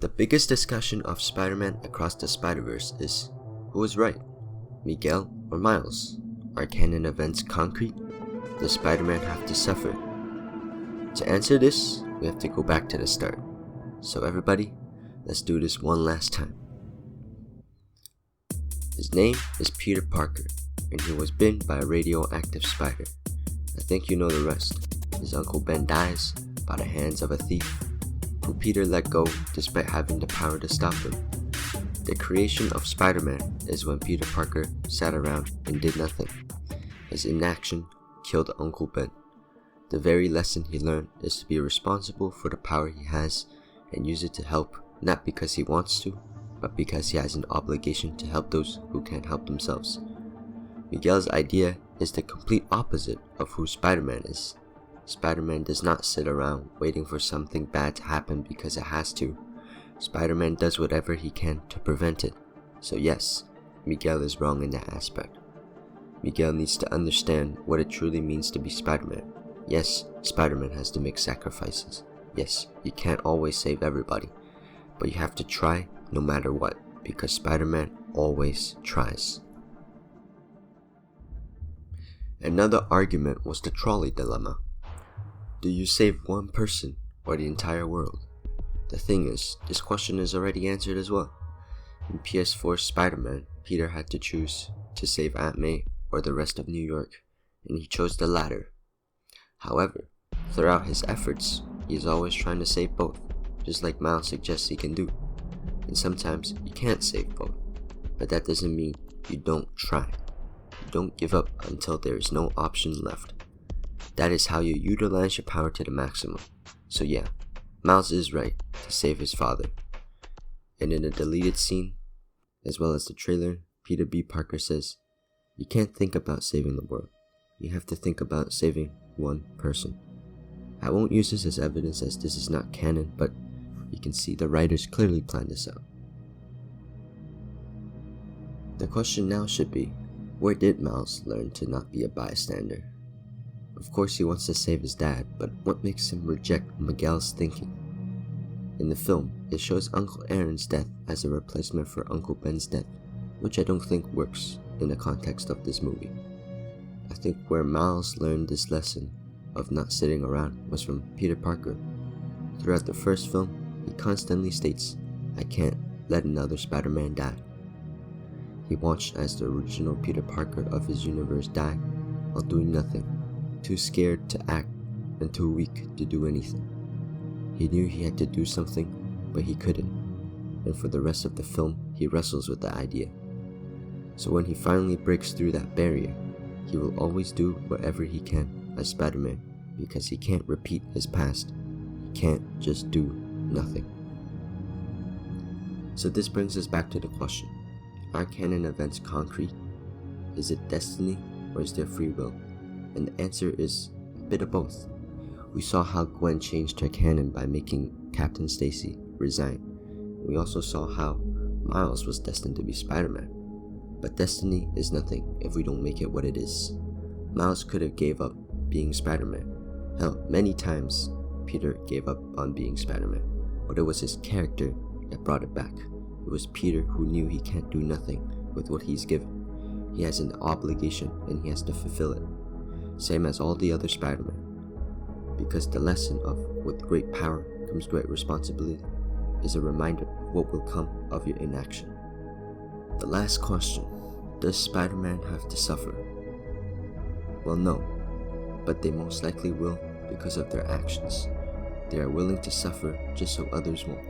The biggest discussion of Spider-Man across the Spiderverse is, who is right, Miguel or Miles? Are canon events concrete? Does Spider-Man have to suffer? To answer this, we have to go back to the start. So everybody, let's do this one last time. His name is Peter Parker, and he was bitten by a radioactive spider. I think you know the rest. His Uncle Ben dies by the hands of a thief, who Peter let go despite having the power to stop him. The creation of Spider-Man is when Peter Parker sat around and did nothing. His inaction killed Uncle Ben. The very lesson he learned is to be responsible for the power he has and use it to help, not because he wants to, but because he has an obligation to help those who can't help themselves. Miguel's idea is the complete opposite of who Spider-Man is. Spider-Man does not sit around waiting for something bad to happen because it has to. Spider-Man does whatever he can to prevent it. So yes, Miguel is wrong in that aspect. Miguel needs to understand what it truly means to be Spider-Man. Yes, Spider-Man has to make sacrifices. Yes, you can't always save everybody, but you have to try no matter what, because Spider-Man always tries. Another argument was the trolley dilemma. Do you save one person or the entire world? The thing is, this question is already answered as well. In PS4 Spider-Man, Peter had to choose to save Aunt May or the rest of New York, and he chose the latter. However, throughout his efforts, he is always trying to save both, just like Miles suggests he can do. And sometimes you can't save both, but that doesn't mean you don't try. You don't give up until there is no option left. That is how you utilize your power to the maximum. So yeah, Miles is right to save his father. And in a deleted scene, as well as the trailer, Peter B. Parker says, "You can't think about saving the world. You have to think about saving one person." I won't use this as evidence as this is not canon, but you can see the writers clearly planned this out. The question now should be, where did Miles learn to not be a bystander? Of course he wants to save his dad, but what makes him reject Miguel's thinking? In the film, it shows Uncle Aaron's death as a replacement for Uncle Ben's death, which I don't think works in the context of this movie. I think where Miles learned this lesson of not sitting around was from Peter Parker. Throughout the first film, he constantly states, "I can't let another Spider-Man die." He watched as the original Peter Parker of his universe died while doing nothing, too scared to act and too weak to do anything. He knew he had to do something, but he couldn't, and for the rest of the film, he wrestles with the idea. So when he finally breaks through that barrier, he will always do whatever he can as Spider-Man, because he can't repeat his past. He can't just do nothing. So this brings us back to the question, are canon events concrete? Is it destiny or is there free will? And the answer is a bit of both. We saw how Gwen changed her canon by making Captain Stacy resign. We also saw how Miles was destined to be Spider-Man. But destiny is nothing if we don't make it what it is. Miles could have gave up being Spider-Man. Hell, many times Peter gave up on being Spider-Man, but it was his character that brought it back. It was Peter who knew he can't do nothing with what he's given. He has an obligation and he has to fulfill it. Same as all the other Spider-Man. Because the lesson of with great power comes great responsibility is a reminder of what will come of your inaction. The last question, does Spider-Man have to suffer? Well, no, but they most likely will because of their actions. They are willing to suffer just so others won't.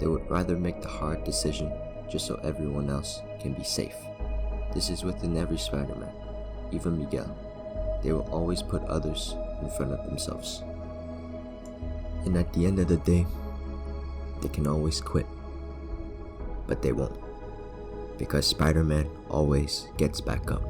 They would rather make the hard decision just so everyone else can be safe. This is within every Spider-Man, even Miguel. They will always put others in front of themselves. And at the end of the day, they can always quit. But they won't. Because Spider-Man always gets back up.